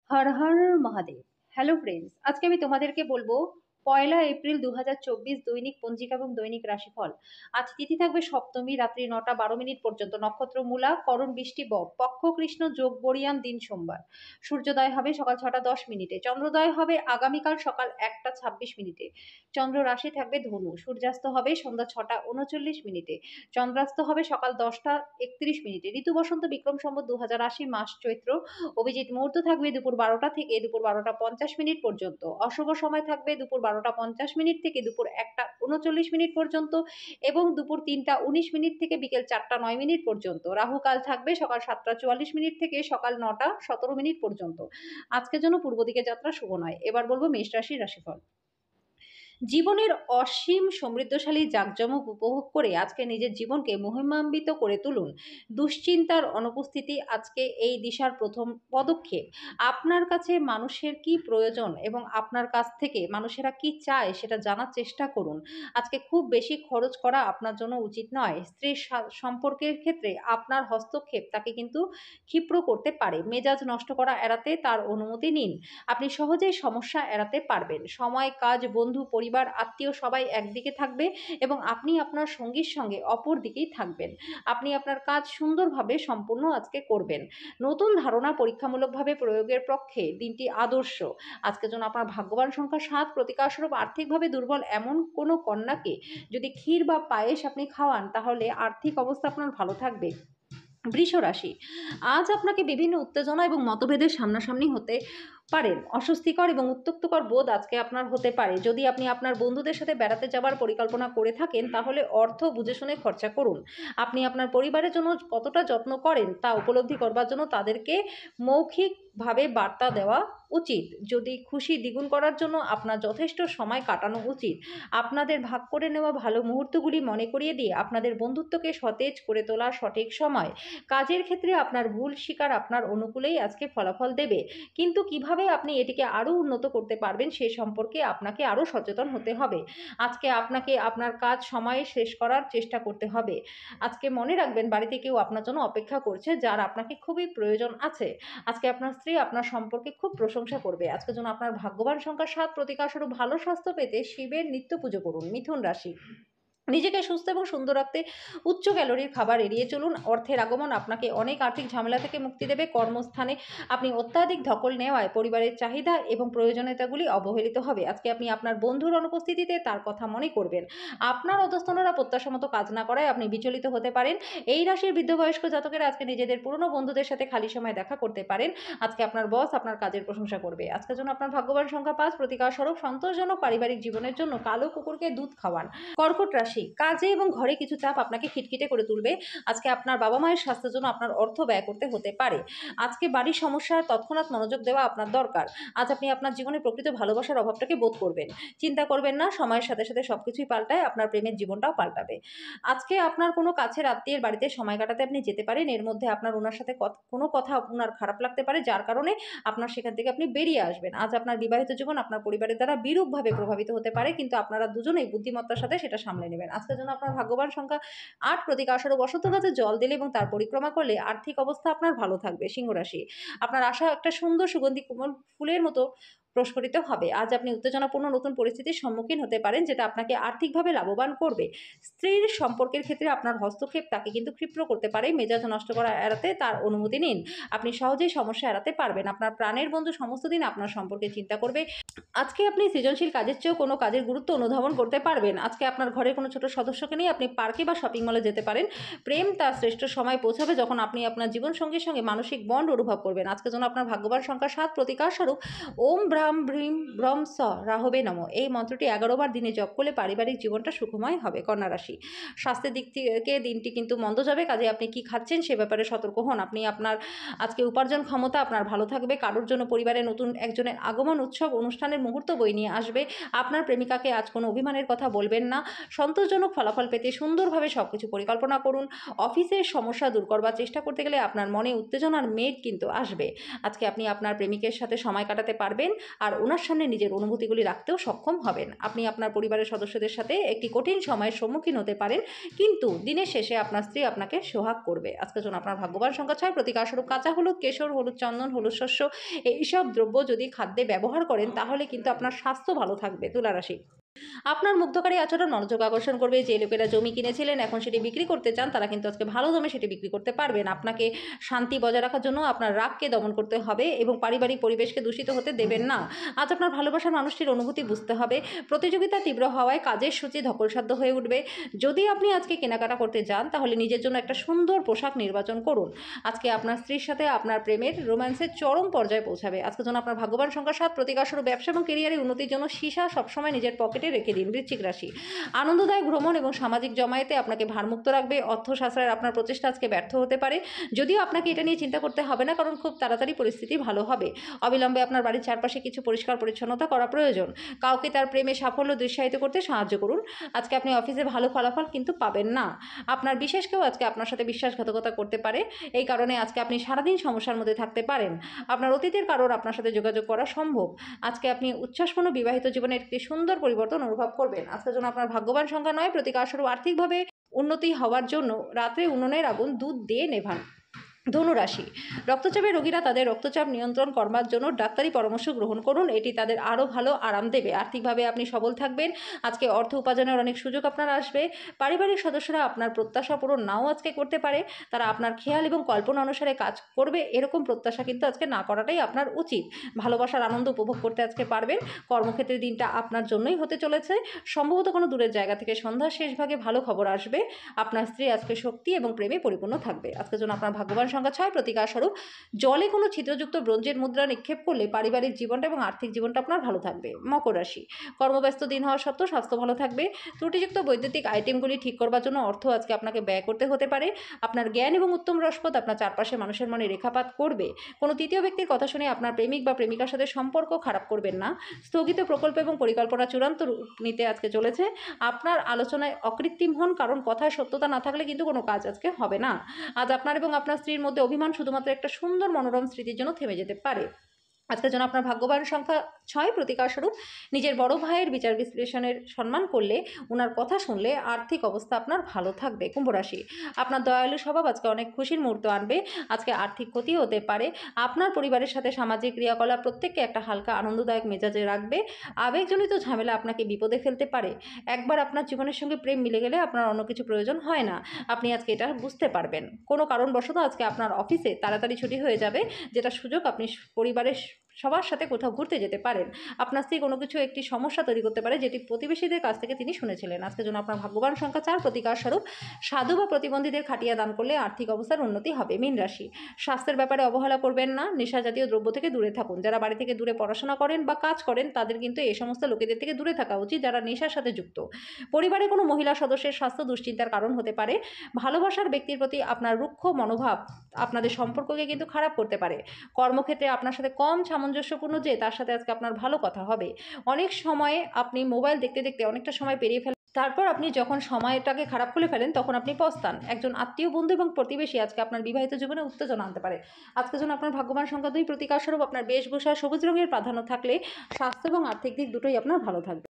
Har Har Mahadev. Hello friends, আজকে আমি তোমাদেরকে বলবো 1 এপ্রিল 2024 দৈনিক পঞ্জিকা এবং দৈনিক রাশিফল। আজ তিথি থাকবে সপ্তমী, রাত্রি 9টা 12 মিনিট পর্যন্ত। নক্ষত্র মূলা, করণ বৃষ্টি বব, পক্ষ কৃষ্ণ, যোগ বরিয়ান, দিন সোমবার। সূর্যোদয় হবে সকাল 6টা 10 মিনিটে। চন্দ্রোদয় হবে আগামীকাল সকাল 1টা 26 মিনিটে। চন্দ্র রাশি থাকবে ধনু। সূর্যাস্ত হবে সন্ধ্যা 6টা 39 মিনিটে। চন্দ্রাস্ত হবে সকাল 10টা 31 মিনিটে। ঋতু বসন্ত, বিক্রম সম্বত 2080, মাস চৈত্র। অভিজিৎ মুহূর্ত থাকবে দুপুর 12টা থেকে দুপুর 12টা 50 মিনিট পর্যন্ত। অশুভ সময় থাকবে দুপুর 12টা 50 মিনিট থেকে দুপুর 1টা 39 মিনিট পর্যন্ত এবং দুপুর 3টা 19 মিনিট থেকে বিকেল 4টা 9 মিনিট পর্যন্ত। রাহু কাল থাকবে সকাল 7টা 44 মিনিট থেকে সকাল 9টা 17 মিনিট পর্যন্ত। আজকের জন্য পূর্ব দিকে যাত্রা শুভ নয়। এবার বলবো মেষ রাশির রাশিফল। জীবনের অসীম সমৃদ্ধশালী জাঁকজমক উপভোগ করে আজকে নিজের জীবনকে মহিমান্বিত করে তুলুন। দুশ্চিন্তার অনুপস্থিতি আজকে এই দিশার প্রথম পদক্ষেপ। আপনার কাছে মানুষের কি প্রয়োজন এবং আপনার কাছ থেকে মানুষেরা কি চায় সেটা জানার চেষ্টা করুন। আজকে খুব বেশি খরচ করা আপনার জন্য উচিত নয়। স্ত্রীর সম্পর্কের ক্ষেত্রে আপনার হস্তক্ষেপ তাকে কিন্তু ক্ষিপ্র করতে পারে। মেজাজ নষ্ট করা এড়াতে তার অনুমতি নিন। আপনি সহজেই সমস্যা এড়াতে পারবেন। সময়, কাজ, বন্ধু, পরিবার, আত্মীয় সবাই একদিকে থাকবে এবং আপনি আপনার সঙ্গীর সঙ্গে অপর দিকেই থাকবেন। আপনি আপনার কাজ সুন্দরভাবে সম্পূর্ণ আজকে করবেন। নতুন ধারণা পরীক্ষামূলকভাবে প্রয়োগের পক্ষে দিনটি আদর্শ। আজকের জন্য আপনার ভাগ্যবান সংখ্যা 7। প্রতিকারস্বরূপ আর্থিকভাবে দুর্বল এমন কোনো কন্যাকে যদি ক্ষীর বা পায়েস আপনি খাওয়ান তাহলে আর্থিক অবস্থা আপনার ভালো থাকবে। বৃষ রাশি, আজ আপনাকে বিভিন্ন উত্তেজনা এবং মতভেদের সামনাসামনি হতে পারেন। অস্বস্তিকর এবং উত্ত্যক্তকর বোধ আজকে আপনার হতে পারে। যদি আপনি আপনার বন্ধুদের সাথে বেড়াতে যাবার পরিকল্পনা করে থাকেন তাহলে অর্থ বুঝে শুনে খরচা করুন। আপনি আপনার পরিবারের জন্য কতটা যত্ন করেন তা উপলব্ধি করবার জন্য তাদেরকে মৌখিকভাবে বার্তা দেওয়া উচিত। যদি খুশি দ্বিগুণ করার জন্য আপনার যথেষ্ট সময় কাটানো উচিত। আপনাদের ভাগ করে নেওয়া ভালো মুহূর্তগুলি মনে করিয়ে দিয়ে আপনাদের বন্ধুত্বকে সতেজ করে তোলা সঠিক সময়। কাজের ক্ষেত্রে আপনার ভুল স্বীকার আপনার অনুকূলেই আজকে ফলাফল দেবে, কিন্তু কিভাবে আপনি এটিকে আরও উন্নত করতে পারবেন সে সম্পর্কে আপনাকে আরও সচেতন হতে হবে। আজকে আপনাকে আপনার কাজ সময়ে শেষ করার চেষ্টা করতে হবে। আজকে মনে রাখবেন বাড়িতে কেউ আপনার জন্য অপেক্ষা করছে যার আপনাকে খুবই প্রয়োজন আছে। আজকে আপনার স্ত্রী আপনার সম্পর্কে খুব প্রশংসা করবে। আজকের জন্য আপনার ভাগ্যবান সংখ্যা 7। প্রতিকারস্বরূপ ভালো স্বাস্থ্য পেতে শিবের নিত্য পুজো করুন। মিথুন রাশি, নিজেকে সুস্থ এবং সুন্দর রাখতে উচ্চ ক্যালোরির খাবার এড়িয়ে চলুন। অর্থের আগমন আপনাকে অনেক আর্থিক ঝামেলা থেকে মুক্তি দেবে। কর্মস্থানে আপনি অত্যাধিক ধকল নেওয়ায় পরিবারের চাহিদা এবং প্রয়োজনীয়তাগুলি অবহেলিত হবে। আজকে আপনি আপনার বন্ধুর অনুপস্থিতিতে তার কথা মনে করবেন। আপনার অধস্তনরা প্রত্যাশা মতো কাজ না করায় আপনি বিচলিত হতে পারেন। এই রাশির বৃদ্ধ বয়স্ক জাতকেরা আজকে নিজেদের পুরনো বন্ধুদের সাথে খালি সময় দেখা করতে পারেন। আজকে আপনার বস আপনার কাজের প্রশংসা করবে। আজকের জন্য আপনার ভাগ্যবান সংখ্যা 5। প্রতিকার স্বরূপ সন্তোষজনক পারিবারিক জীবনের জন্য কালো কুকুরকে দুধ খাওয়ান। কর্কট রাশি, কাজে এবং ঘরে কিছু চাপ আপনাকে খিটখিটে করে তুলবে। আজকে আপনার বাবা মায়ের স্বাস্থ্যের জন্য আপনার অর্থ ব্যয় করতে হতে পারে। আজকে বাড়ির সমস্যার তৎক্ষণাৎ মনোযোগ দেওয়া আপনার দরকার। আজ আপনি আপনার জীবনে প্রকৃত ভালোবাসার অভাবটাকে বোধ করবেন। চিন্তা করবেন না, সময়ের সাথে সাথে সবকিছুই পাল্টায়। আপনার প্রেমের জীবনটাও পাল্টাবে। আজকে আপনার কোনো কাছের আত্মীয়ের বাড়িতে সময় কাটাতে আপনি যেতে পারেন। এর মধ্যে আপনার ওনার সাথে কোনো কথা আপনার খারাপ লাগতে পারে, যার কারণে আপনার সেখান থেকে আপনি বেরিয়ে আসবেন। আজ আপনার বিবাহিত জীবন আপনার পরিবারের দ্বারা বিরূপভাবে প্রভাবিত হতে পারে, কিন্তু আপনারা দুজনেই বুদ্ধিমত্তার সাথে সেটা সামলে নেবেন। আজকের জন্য আপনার ভাগ্যবান সংখ্যা 8। প্রতিকারস্বরূপ অশ্বত্থ গাছে জল দিলে এবং তার পরিক্রমা করলে আর্থিক অবস্থা আপনার ভালো থাকবে। সিংহ রাশি, আপনার আশা একটা সুন্দর সুগন্ধি কোমল ফুলের মতো প্রস্ফুটিত হবে। আজ আপনি উত্তেজনাপূর্ণ নতুন পরিস্থিতির সম্মুখীন হতে পারেন, যেটা আপনাকে আর্থিকভাবে লাভবান করবে। স্ত্রীর সম্পর্কের ক্ষেত্রে আপনার হস্তক্ষেপ তাকে কিন্তু ক্ষিপ্র করতে পারে। মেজাজ নষ্ট করা এড়াতে তার অনুমতি নিন। আপনি সহজেই সমস্যা এড়াতে পারবেন। আপনার প্রাণের বন্ধু সমস্ত দিন আপনার সম্পর্কে চিন্তা করবে। আজকে আপনি সৃজনশীল কাজের চেয়েও কোনো কাজের গুরুত্ব অনুধাবন করতে পারবেন। আজকে আপনার ঘরের কোনো ছোট সদস্যকে নিয়ে আপনি পার্কে বা শপিং মলে যেতে পারেন। প্রেম তার শ্রেষ্ঠ সময় পৌঁছাবে যখন আপনি আপনার জীবনসঙ্গীর সঙ্গে মানসিক বন্ড অনুভব করবেন। আজকের জন্য আপনার ভাগ্যবান সংখ্যা 7। প্রতিকার স্বরূপ ওম ভ্রাম ভ্রিম ভ্রম স রাহবে নমঃ এই মন্ত্রটি 11 বার দিনে জপ করলে পারিবারিক জীবনটা সুখময় হবে। কন্যা রাশি, স্বাস্থ্যের দিক থেকে দিনটি কিন্তু মন্দ যাবে। কাজে আপনি কি খাচ্ছেন সে ব্যাপারে সতর্ক হন। আপনি আপনার আজকে উপার্জন ক্ষমতা আপনার ভালো থাকবে। কারোর জন্য পরিবারে নতুন একজনের আগমন, উৎসব, অনুষ্ঠানের মুহূর্ত বই নিয়ে আসবে। আপনার প্রেমিকাকে আজ কোনো অভিমানের কথা বলবেন না। সন্তোষজনক ফলাফল পেতে সুন্দরভাবে সবকিছু পরিকল্পনা করুন। অফিসের সমস্যা দূর করবার চেষ্টা করতে গেলে আপনার মনে উত্তেজনার মেঘ কিন্তু আসবে। আজকে আপনি আপনার প্রেমিকের সাথে সময় কাটাতে পারবেন। আর ওনার সামনে নিজের অনুভূতিগুলি রাখতেও সক্ষম হবেন। আপনি আপনার পরিবারের সদস্যদের সাথে একটি কঠিন সময়ের সম্মুখীন হতে পারেন, কিন্তু দিনের শেষে আপনার স্ত্রী আপনাকে সোহাগ করবে। আজকের জন্য আপনার ভাগ্যবান সংখ্যা 6, প্রতিকারস্বরূপ কাঁচা হলুদ, কেশর, হলুদ চন্দন, হলুদ শস্য এইসব দ্রব্য যদি খাদ্যে ব্যবহার করেন তাহলে কিন্তু আপনার স্বাস্থ্য ভালো থাকবে। তুলা রাশি, আপনার মুগ্ধকারী আচরণ মনোযোগ আকর্ষণ করবে। যে লোকেরা জমি কিনেছিলেন এখন সেটি বিক্রি করতে চান, তারা কিন্তু আজকে ভালো দামে সেটি বিক্রি করতে পারবেন। আপনাকে শান্তি বজায় রাখার জন্য আপনার রাগকে দমন করতে হবে এবং পারিবারিক পরিবেশকে দূষিত হতে দেবেন না। আজ আপনার ভালোবাসার মানুষটির অনুভূতি বুঝতে হবে। প্রতিযোগিতা তীব্র হওয়ায় কাজের সূচি ধকলসাধ্য হয়ে উঠবে। যদি আপনি আজকে কেনাকাটা করতে যান তাহলে নিজের জন্য একটা সুন্দর পোশাক নির্বাচন করুন। আজকে আপনার স্ত্রীর সাথে আপনার প্রেমের রোম্যান্সের চরম পর্যায়ে পৌঁছাবে। আজকের জন্য আপনার ভাগ্যবান সংখ্যা 7, প্রতিকারস্বরূপ ব্যবসা এবং কেরিয়ারের উন্নতির জন্য সীসা সবসময় নিজের পকেটে রেখে দিন। বৃশ্চিক রাশি, আনন্দদায়ক ভ্রমণ এবং সামাজিক জমায়েতে আপনাকে ভারমুক্ত রাখবে। অর্থশাস্ত্রের আপনার প্রচেষ্টা আজকে ব্যর্থ হতে পারে, যদিও আপনাকে এটা নিয়ে চিন্তা করতে হবে না, কারণ খুব তাড়াতাড়ি পরিস্থিতি ভালো হবে। অবিলম্বে আপনার বাড়ির চারপাশে কিছু পরিষ্কার পরিচ্ছন্নতা করা প্রয়োজন। কাউকে তার প্রেমে সাফল্য দুঃসাহিত করতে সাহায্য করুন। আজকে আপনি অফিসে ভালো ফলাফল কিন্তু পাবেন না। আপনার বিশেষ কেউ আজকে আপনার সাথে বিশ্বাসঘাতকতা করতে পারে, এই কারণে আজকে আপনি সারাদিন সমস্যার মধ্যে থাকতে পারেন। আপনার অতীতের কারোর আপনার সাথে যোগাযোগ করা সম্ভব। আজকে আপনি উচ্ছ্বাসপূর্ণ বিবাহিত জীবনের একটি সুন্দর পরিবর্তন অনুভব করবেন। আজকের জন্য আপনার ভাগ্যবান সংখ্যা 9, প্রতিকারস্বরূপ আর্থিকভাবে উন্নতি হওয়ার জন্য রাত্রে উনুনের আগুন দুধ দিয়ে নেভান। ধনুরাশি, রক্তচাপের রোগীরা তাদের রক্তচাপ নিয়ন্ত্রণ করবার জন্য ডাক্তারি পরামর্শ গ্রহণ করুন, এটি তাদের আরও ভালো আরাম দেবে। আর্থিকভাবে আপনি সবল থাকবেন। আজকে অর্থ উপার্জনের অনেক সুযোগ আপনার আসবে। পারিবারিক সদস্যরা আপনার প্রত্যাশা পূরণ নাও আজকে করতে পারে, তারা আপনার খেয়াল এবং কল্পনা অনুসারে কাজ করবে, এরকম প্রত্যাশা কিন্তু আজকে না করাটাই আপনার উচিত। ভালোবাসার আনন্দ উপভোগ করতে আজকে পারবেন। কর্মক্ষেত্রে দিনটা আপনার জন্যই হতে চলেছে। সম্ভবত কোনো দূরের জায়গা থেকে সন্ধ্যার শেষ ভাগে ভালো খবর আসবে। আপনার স্ত্রী আজকে শক্তি এবং প্রেমে পরিপূর্ণ থাকবে। আজকের জন্য আপনার ভাগ্যবান সংখ্যা 6, প্রতিকারস্বরূপ জলে কোনো ছিদ্রযুক্ত ব্রোঞ্জের মুদ্রা নিক্ষেপ করলে পারিবারিক জীবনটা এবং আর্থিক জীবনটা আপনার ভালো থাকবে। মকর রাশি, কর্মব্যস্ত দিন হওয়া সত্ত্বেও স্বাস্থ্য ভালো থাকবে। ত্রুটিযুক্ত বৈদ্যুতিক আইটেমগুলি ঠিক করবার জন্য অর্থ আজকে আপনাকে ব্যয় করতে হতে পারে। আপনার জ্ঞান এবং উত্তম রসবোধ আপনার চারপাশে মানুষের মনে রেখাপাত করবে। কোনো তৃতীয় ব্যক্তির কথা শুনে আপনার প্রেমিক বা প্রেমিকার সাথে সম্পর্ক খারাপ করবেন না। স্থগিত প্রকল্প এবং পরিকল্পনা চূড়ান্ত রূপ নিতে আজকে চলেছে। আপনার আলোচনায় অকৃত্রিম হন, কারণ কথায় সত্যতা না থাকলে কিন্তু কোনো কাজ আজকে হবে না। আজ আপনার এবং আপনার স্ত্রীর মধ্যে অভিমান শুধুমাত্র একটা সুন্দর মনোরম স্মৃতির জন্য থেমে যেতে পারে। আজকের জন্য আপনার ভাগ্যবান সংখ্যা 6, প্রতিকারস্বরূপ নিজের বড় ভাইয়ের বিচার বিশ্লেষণের সম্মান করলে, ওনার কথা শুনলে আর্থিক অবস্থা আপনার ভালো থাকবে। কুম্ভ রাশি, আপনার দয়ালু স্বভাব আজকে অনেক খুশির মুহূর্ত আনবে। আজকে আর্থিক ক্ষতি হতে পারে। আপনার পরিবারের সাথে সামাজিক ক্রিয়াকলাপ প্রত্যেককে একটা হালকা আনন্দদায়ক মেজাজে রাখবে। আবেগজনিত ঝামেলা আপনাকে বিপদে ফেলতে পারে। একবার আপনার জীবনের সঙ্গে প্রেম মিলে গেলে আপনার অন্য কিছু প্রয়োজন হয় না। আপনি আজকে এটা বুঝতে পারবেন। কোনো কারণবশত আজকে আপনার অফিসে তাড়াতাড়ি ছুটি হয়ে যাবে, যেটা সুযোগ আপনি পরিবারের সবার সাথে কোথাও ঘুরতে যেতে পারেন। আপনার স্ত্রী কোনো কিছু একটি সমস্যা তৈরি করতে পারে, যেটি প্রতিবেশীদের কাছ থেকে তিনি শুনেছিলেন। আজকের জন্য আপনার ভাগ্যবান সংখ্যা 4, প্রতিকারস্বরূপ সাধু বা প্রতিবন্ধীদের খাটিয়া দান করলে আর্থিক অবস্থার উন্নতি হবে। মীন রাশি, স্বাস্থ্যের ব্যাপারে অবহেলা করবেন না। নেশা জাতীয় দ্রব্য থেকে দূরে থাকুন। যারা বাড়ি থেকে দূরে পড়াশোনা করেন বা কাজ করেন তাদের কিন্তু এই সমস্ত লোকেদের থেকে দূরে থাকা উচিত, যারা নেশার সাথে যুক্ত। পরিবারে কোনো মহিলা সদস্যের স্বাস্থ্য দুশ্চিন্তার কারণ হতে পারে। ভালোবাসার ব্যক্তির প্রতি আপনার রুক্ষ মনোভাব আপনাদের সম্পর্ককে কিন্তু খারাপ করতে পারে। কর্মক্ষেত্রে আপনার সাথে কম সামঞ্জস্যপূর্ণ যে তার সাথে আজকে আপনার ভালো কথা হবে। অনেক সময়ে আপনি মোবাইল দেখতে দেখতে অনেকটা সময় পেরিয়ে ফেলেন, তারপর আপনি যখন সময়টাকে খারাপ করে ফেলেন তখন আপনি পস্তান। একজন আত্মীয়, বন্ধু এবং প্রতিবেশী আজকে আপনার বিবাহিত জীবনে উত্তেজনা আনতে পারে। আজকের জন্য আপনার ভাগ্যবান সংখ্যা 2, প্রতিকারস্বরূপ আপনার বেশভূষা সবুজ রঙের প্রাধান্য থাকলে স্বাস্থ্য এবং আর্থিক দিক দুটোই আপনার ভালো থাকবে।